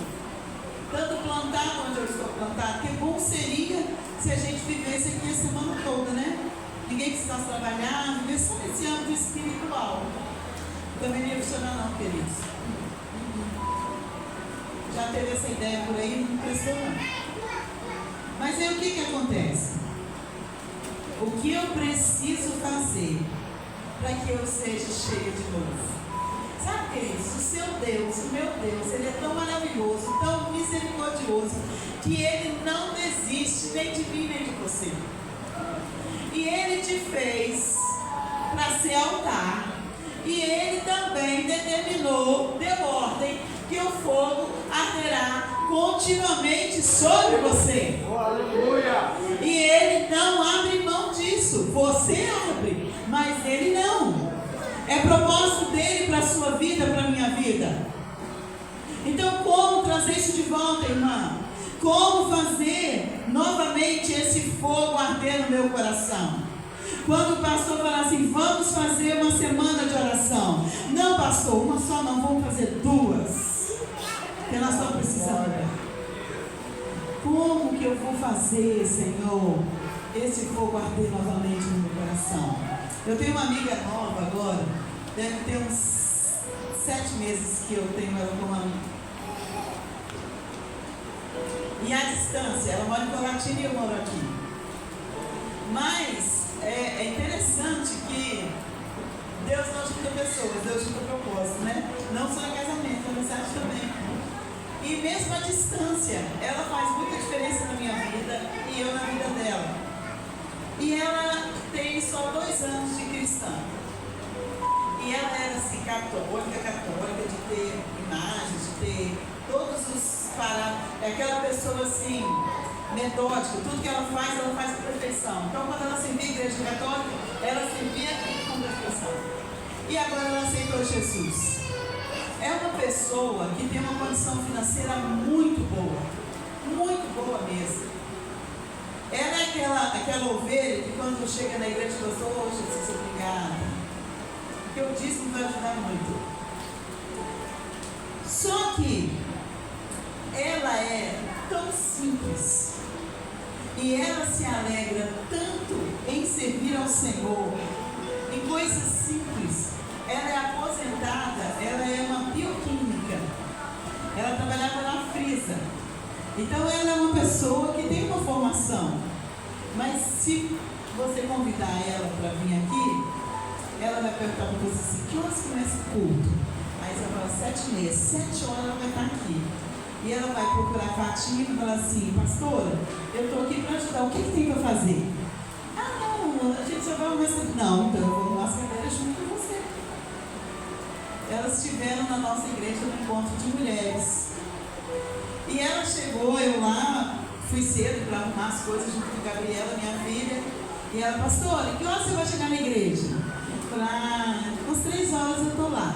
tanto plantado onde eu estou plantado, que bom seria se a gente vivesse aqui a semana toda, né? Ninguém precisasse trabalhar, viver só nesse âmbito espiritual. Também não ia funcionar não, queridos. Já teve essa ideia por aí, não prestou não. Mas aí o que acontece? O que eu preciso fazer para que eu seja cheia de novo? Sabe, queridos, o seu Deus, o meu Deus, Ele é tão maravilhoso, tão misericordioso, que Ele não desiste nem de mim, nem de você. E Ele te fez para ser altar. E Ele também determinou, deu ordem, que o fogo arderá continuamente sobre você. Aleluia! E Ele não abre mão disso. Você abre, mas Ele não. É propósito dele para a sua vida, para a minha vida. Então, como trazer isso de volta, irmã? Como fazer novamente esse fogo arder no meu coração? Quando o pastor fala assim, vamos fazer uma semana de oração. Não, pastor, uma só não, vamos fazer duas. Porque nós estamos precisando. Como que eu vou fazer, Senhor, esse fogo arder novamente no meu coração? Eu tenho uma amiga nova agora, deve ter uns 7 meses que eu tenho ela como amiga. E à distância, ela mora em Colatina e eu moro aqui. Mas é interessante que Deus não junta pessoas, Deus junta propósitos, né? Não só em casamento, na amizade também. E mesmo à distância, ela faz muita diferença na minha vida e eu na vida dela. E ela tem só 2 anos de cristã. E ela era assim, católica, de ter imagens, de ter todos os parámetros. É aquela pessoa assim, metódica, tudo que ela faz com perfeição. Então, quando ela servia a igreja católica, ela servia com perfeição. E agora ela aceitou Jesus. É uma pessoa que tem uma condição financeira muito boa mesmo. Ela é aquela ovelha que quando chega na igreja fala assim, oh Jesus, obrigada. Porque o dízimo vai ajudar muito. Só que ela é tão simples e ela se alegra tanto em servir ao Senhor, em coisas simples. Ela é aposentada, ela é uma bioquímica. Ela trabalhava na Frisa. Então ela é uma pessoa que tem uma formação. Mas se você convidar ela para vir aqui, ela vai perguntar para você assim, que horas começa o culto? Aí você vai falar 7h30, 7 horas ela vai estar aqui. E ela vai procurar a Fatinha e falar assim, pastora, eu estou aqui para ajudar, o que tem para fazer? Ah não, a gente só vai receber. Não, então eu vou arrumar as cadeiras junto com você. Elas estiveram na nossa igreja no encontro de mulheres. E ela chegou, eu lá, fui cedo para arrumar as coisas junto com a Gabriela, minha filha. E ela, pastora, que hora você vai chegar na igreja? Eu falei, umas 3 horas eu estou lá.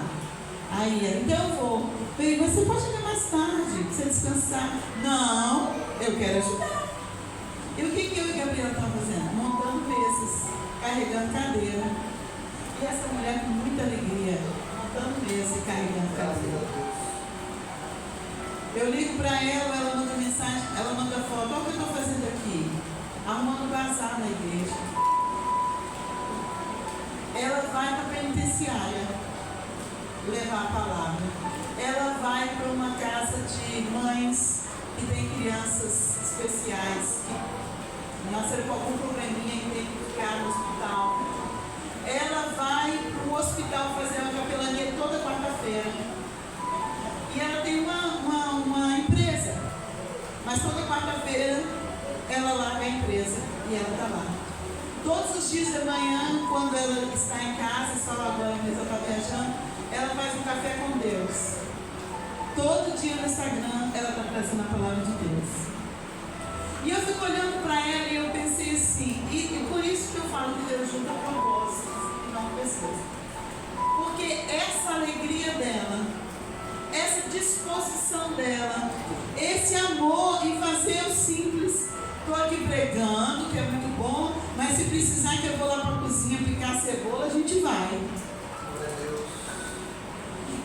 Aí ela, então eu vou. Eu falei, você pode chegar mais tarde, pra você descansar. Não, eu quero ajudar. E o que eu e a Gabriela estavam fazendo? Montando mesas, carregando cadeira. E essa mulher com muita alegria, montando mesa e carregando cadeira. Eu ligo para ela, ela manda mensagem, ela manda foto, olha o que eu estou fazendo aqui. Arrumando bazar na igreja. Ela vai para a penitenciária levar a palavra. Ela vai para uma casa de mães que tem crianças especiais que nasceram com algum probleminha e tem que ficar no hospital. Ela vai para o hospital fazer uma capelania toda quarta-feira. E ela tem uma empresa, mas toda quarta-feira ela larga a empresa e ela está lá. Todos os dias de manhã, quando ela está em casa, só agora a empresa está viajando, ela faz um café com Deus. Todo dia no Instagram ela está trazendo a palavra de Deus. E eu fico olhando para ela e eu pensei assim, e por isso que eu falo que Deus junta propósitos e não pessoas. Porque essa alegria dela, essa disposição dela, esse amor em fazer o simples. Estou aqui pregando, que é muito bom, mas se precisar que eu vou lá para a cozinha picar cebola, a gente vai.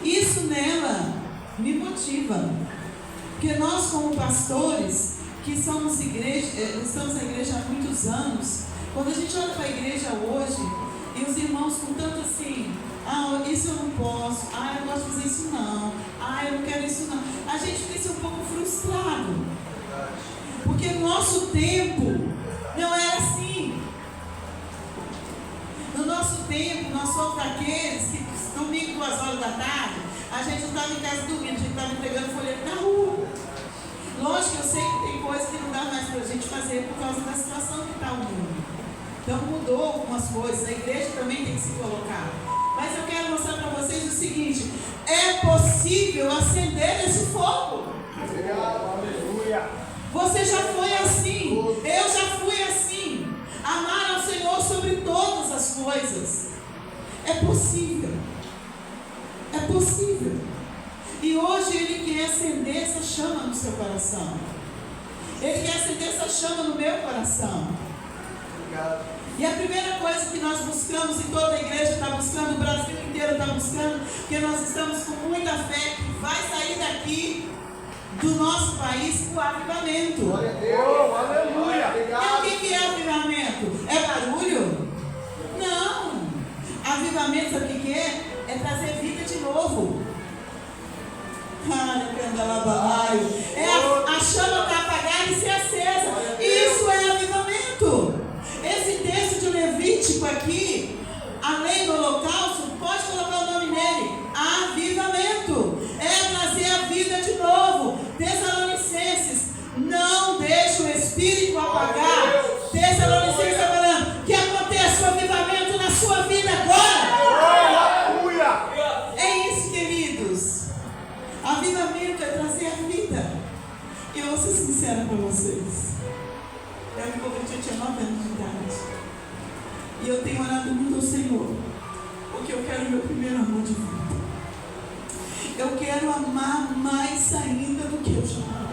Isso nela me motiva. Porque nós, como pastores, que somos estamos na igreja há muitos anos, quando a gente olha para a igreja hoje, e os irmãos com tanto assim, isso eu não posso, eu não gosto de fazer isso não, eu não quero isso não. A gente fica um pouco frustrado. Porque no nosso tempo não era assim. No nosso tempo, nós somos daqueles que domingo, 2h da tarde, a gente não estava em casa dormindo, a gente estava entregando folheto na rua. Lógico que eu sei que tem coisas que não dá mais para a gente fazer por causa da situação que está o mundo. Então mudou algumas coisas, a igreja também tem que se colocar. Mas eu quero mostrar para vocês o seguinte: é possível acender esse fogo. Aleluia. Você já foi assim, eu já fui assim. Amar ao Senhor sobre todas as coisas. É possível. É possível. E hoje Ele quer acender essa chama no seu coração. Ele quer acender essa chama no meu coração. Obrigado. E a primeira coisa que nós buscamos, e toda a igreja está buscando, o Brasil inteiro está buscando, porque nós estamos com muita fé que vai sair daqui do nosso país o avivamento. Glória a Deus, aleluia. E o que é avivamento? É barulho? Não. Avivamento, sabe o que é? É trazer vida de novo. É a chama para apagar e ser acesa. Isso é avivamento. Esse texto de Levítico aqui, além do holocausto, pode colocar o nome nele: avivamento. É trazer a vida de novo. Tessalonicenses, não deixe o Espírito apagar. Tessalonicenses está falando que aconteça o avivamento na sua vida agora. É isso, queridos. Avivamento é trazer a vida. E eu vou ser sincera para vocês. Eu me converti, eu tinha 9 anos de idade. E eu tenho orado muito ao Senhor, porque eu quero o meu primeiro amor de vida. Eu quero amar mais ainda do que eu já amo.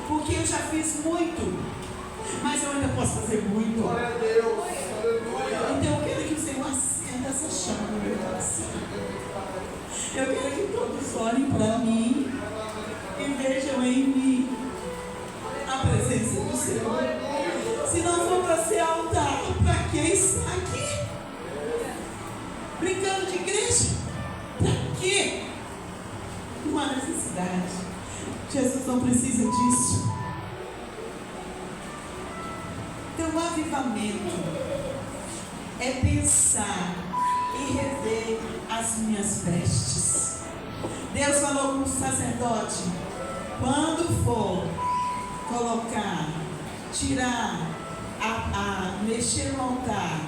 Porque eu já fiz muito, mas eu ainda posso fazer muito. Glória a Deus, aleluia. Então eu quero que o Senhor acenda essa chama no meu coração. Eu quero que todos olhem para mim e vejam em mim a presença do Senhor. Se não for para ser altar, para que está aqui? Brincando de igreja? Para quê? Não há necessidade. Jesus não precisa disso. Então, o avivamento é pensar e rever as minhas vestes. Deus falou com o sacerdote: quando for colocar, tirar, mexer no altar,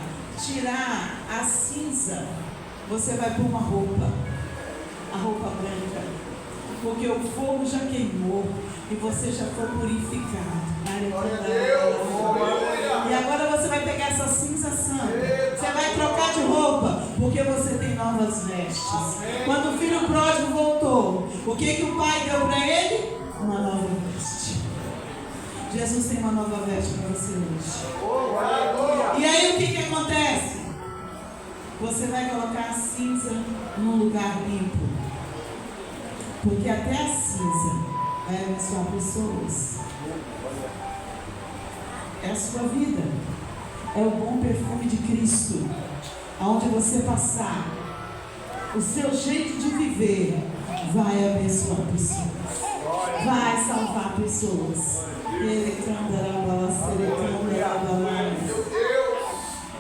tirar a cinza, você vai pôr uma roupa, a roupa branca, porque o fogo já queimou e você já foi purificado. E agora você vai pegar essa cinza santa, você vai trocar de roupa, porque você tem novas vestes. Quando o filho pródigo voltou, o que o pai deu para ele? Uma nova veste. Jesus tem uma nova veste para você hoje. E aí o que acontece? Você vai colocar a cinza num lugar limpo, porque até a cinza vai abençoar pessoas. É a sua vida. É o bom perfume de Cristo. Aonde você passar, o seu jeito de viver vai abençoar pessoas, vai salvar pessoas.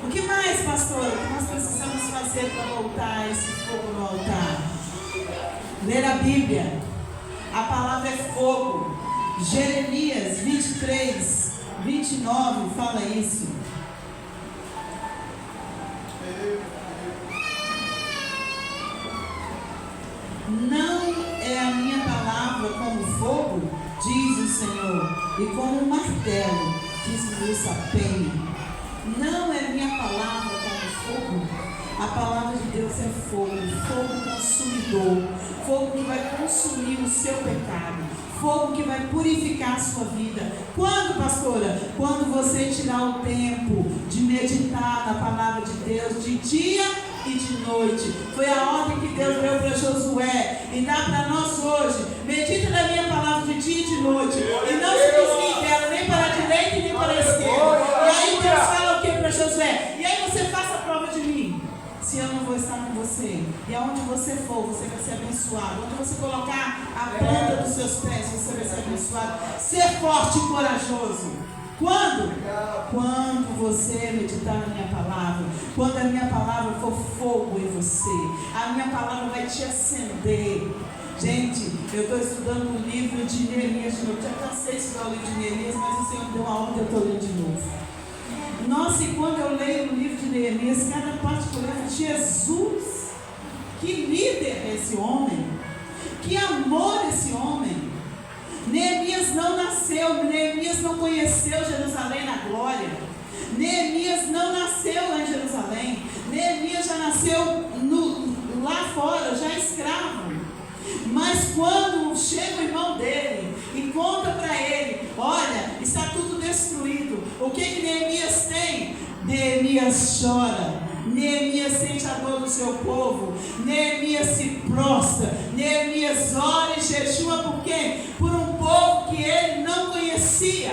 O que mais, pastor? O que nós precisamos fazer para voltar esse fogo no altar? Ler a Bíblia. A palavra é fogo. Jeremias 23, 29 fala isso. Não é a minha palavra como fogo, diz o Senhor, e como um martelo, diz o sapeio. Não é minha palavra como fogo. A palavra de Deus é fogo, fogo consumidor, fogo que vai consumir o seu pecado, fogo que vai purificar a sua vida. Quando, pastora? Quando você tirar o tempo de meditar na palavra de Deus de dia e de noite. Foi a ordem que Deus deu para Josué e dá para nós hoje. Medita na minha palavra de dia e de noite, e não se desvie dela nem para a direita e nem para a esquerda. E aí Deus fala o que para Josué? E aí você faça a prova de mim, se eu não vou estar com você. E aonde você for, você vai ser abençoado. Onde você colocar a planta dos seus pés, você vai ser abençoado. Ser forte e corajoso. Quando? Quando você meditar na minha palavra. Quando a minha palavra for fogo em você. A minha palavra vai te acender. Gente, eu estou estudando o livro de Neemias de novo. Já cansei de estudar o livro de Neemias, mas o Senhor me deu uma ordem, eu estou lendo de novo. Nossa, e quando eu leio o livro de Neemias, cada parte que eu leio, Jesus, que líder é esse homem, que amor esse homem. Neemias não nasceu, Neemias não conheceu Jerusalém na glória, Neemias não nasceu lá em Jerusalém, Neemias já nasceu lá fora, já escravo. Mas quando chega o irmão dele e conta para ele: olha, está tudo destruído, o que Neemias tem? Neemias chora. Neemias sente a dor do seu povo. Neemias se prostra. Neemias ora e jejua por quê? Por um povo que ele não conhecia.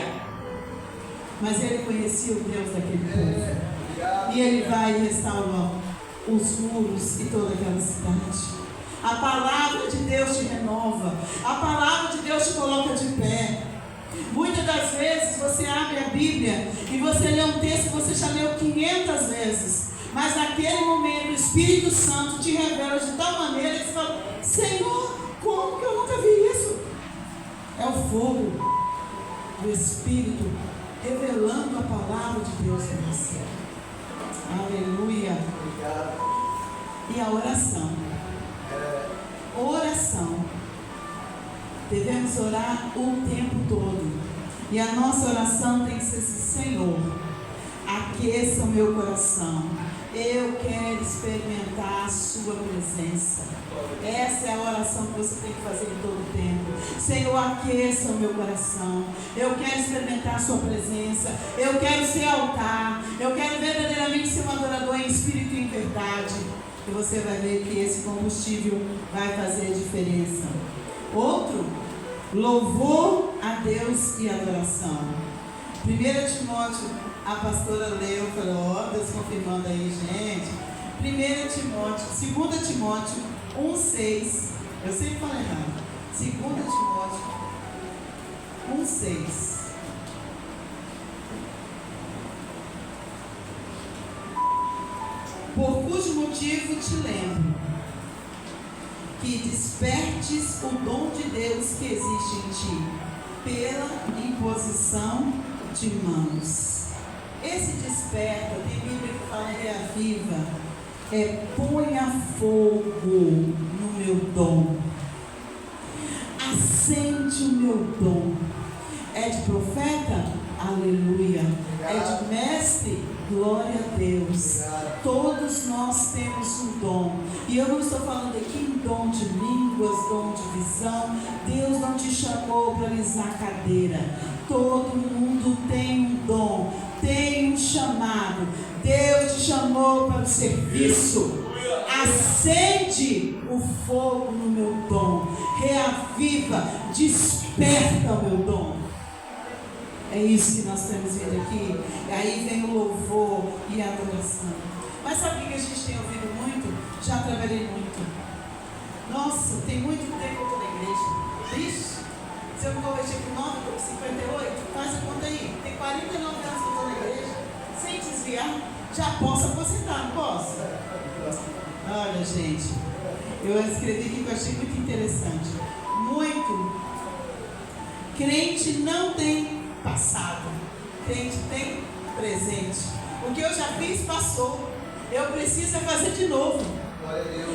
Mas ele conhecia o Deus daquele povo. E ele vai e restaura os muros e toda aquela cidade. A palavra de Deus te renova. A palavra de Deus te coloca de pé. Muitas das vezes você abre a Bíblia e você lê um texto que você já leu 500 vezes. Mas naquele momento o Espírito Santo te revela de tal maneira que você fala: Senhor, como que eu nunca vi isso? É o fogo do Espírito revelando a palavra de Deus em você. Aleluia. E a oração. Oração. Devemos orar o tempo todo. E a nossa oração tem que ser assim: Senhor, aqueça o meu coração. Eu quero experimentar a sua presença. Essa é a oração que você tem que fazer em todo o tempo. Senhor, aqueça o meu coração. Eu quero experimentar a sua presença. Eu quero ser altar. Eu quero verdadeiramente ser um adorador em espírito e em verdade. E você vai ver que esse combustível vai fazer diferença. Outro, louvor a Deus e adoração. 1 Timóteo, a pastora leu, falou: ó, Deus confirmando aí, gente. 2 Timóteo 1,6. Eu sempre falo errado. 2 Timóteo 1,6. Por cujo motivo te lembro que despertes o dom de Deus que existe em ti, pela imposição de mãos. Esse desperta, tem Bíblia que fala reaviva, ponha fogo no meu dom, acende o meu dom. É de profeta? Aleluia. É de mestre? Glória a Deus. Todos nós temos um dom. E eu não estou falando aqui em dom de línguas, dom de visão. Deus não te chamou para alisar cadeira. Todo mundo tem um dom, tem um chamado. Deus te chamou para o serviço. Acende o fogo no meu dom. Reaviva, desperta o meu dom. É isso que nós temos vindo aqui. E aí vem o louvor e a adoração. Mas sabe o que a gente tem ouvido muito? Já trabalhei muito. Nossa, tem muito tempo que eu estou na igreja. Ixi, se eu me converti com 9, estou com 58, faz a conta aí. Tem 49 anos que eu estou na igreja, sem desviar. Já posso aposentar, não posso? Olha, gente, eu escrevi aqui que eu achei muito interessante. Muito. Crente não tem passado, crente tem presente. O que eu já fiz passou, eu preciso fazer de novo.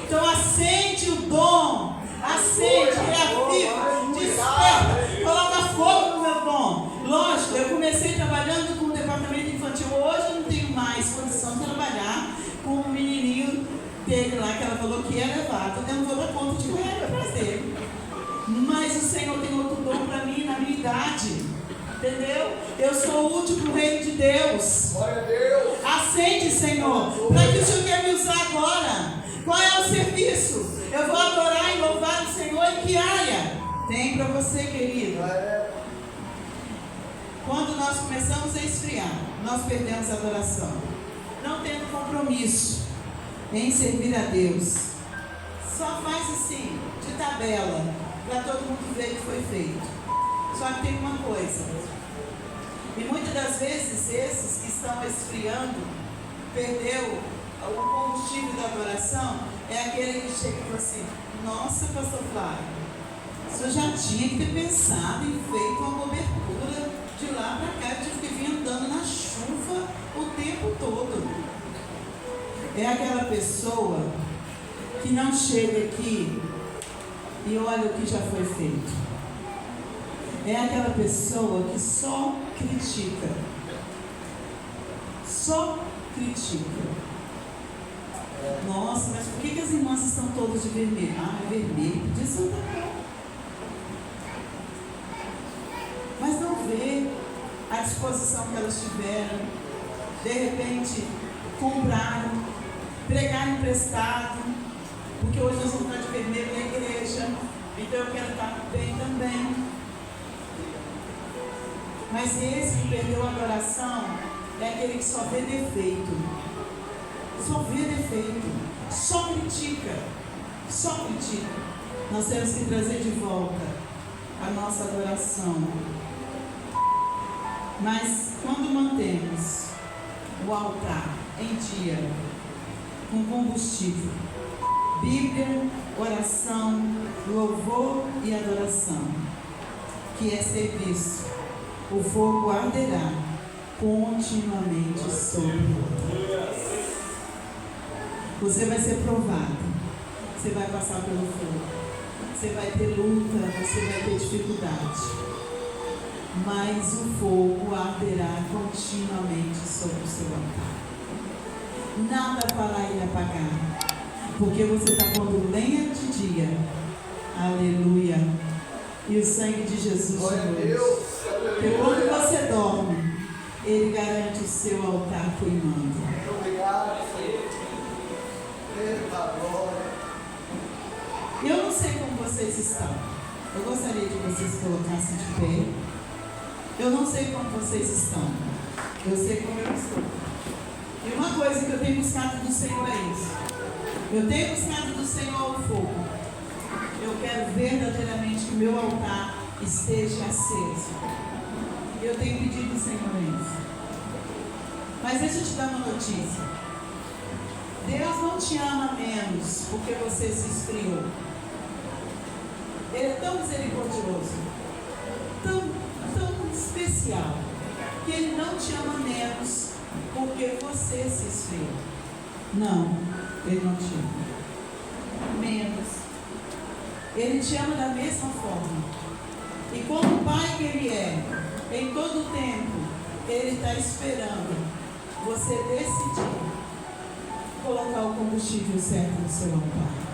Então acende o dom, acende, reaviva, desperta, coloca fogo no meu dom. Lógico, eu comecei trabalhando com o departamento infantil. Hoje eu não tenho mais condição de trabalhar com o menininho dele lá, que ela falou que ia levar. Eu não vou dar conta de correr atrás dele. Mas o Senhor tem outro dom para mim, na minha idade. Entendeu? Eu sou útil para o reino de Deus. Glória a Deus. Acende, Senhor. Para que o Senhor quer me usar agora? Qual é o serviço? Eu vou adorar e louvar o Senhor em que área? Tem para você, querido. Quando nós começamos a esfriar, nós perdemos a adoração. Não tendo compromisso em servir a Deus. Só faz assim, de tabela, para todo mundo ver que foi feito. Só que tem uma coisa, e muitas das vezes esses que estão esfriando, perdeu o combustível da adoração, é aquele que chega e fala assim: nossa, pastor Flávio, o senhor já tinha que ter pensado em feito uma cobertura de lá para cá. Eu tive que vir andando na chuva o tempo todo. É aquela pessoa que não chega aqui e olha o que já foi feito. É aquela pessoa que só critica. Só critica. Nossa, mas por que as irmãs estão todas de vermelho? Ah, é vermelho, podia ser outra cor. Mas não vê a disposição que elas tiveram. de repente compraram, pregaram emprestado, porque hoje nós vamos estar de vermelho na igreja, então eu quero estar bem também. Mas esse que perdeu a adoração é aquele que só vê defeito, só vê defeito, só critica, só critica. Nós temos que trazer de volta a nossa adoração. Mas quando mantemos o altar em dia, com combustível, Bíblia, oração, louvor e adoração, que é serviço, o fogo arderá continuamente sobre o outro. Você vai ser provado, você vai passar pelo fogo, você vai ter luta, você vai ter dificuldade, mas o fogo arderá continuamente sobre o seu altar. Nada fará ele apagar, porque você está pondo lenha de dia. Aleluia. E o sangue de Jesus de luz. Porque quando você dorme, ele garante o seu altar queimando. Obrigado, Senhor. Eita glória. Eu não sei como vocês estão. Eu gostaria de vocês colocassem de pé. Eu não sei como vocês estão. Eu sei como eu estou. E uma coisa que eu tenho buscado do Senhor é isso. Eu tenho buscado do Senhor o fogo. Eu quero verdadeiramente que o meu altar esteja aceso. Eu tenho pedido ao Senhor isso. Mas deixa eu te dar uma notícia. Deus não te ama menos porque você se esfriou. Ele é tão misericordioso, tão especial, que Ele não te ama menos porque você se esfriou. Não, Ele não te ama menos. Ele te ama da mesma forma. E como Pai que Ele é, em todo o tempo, Ele está esperando você decidir colocar o combustível certo no seu altar.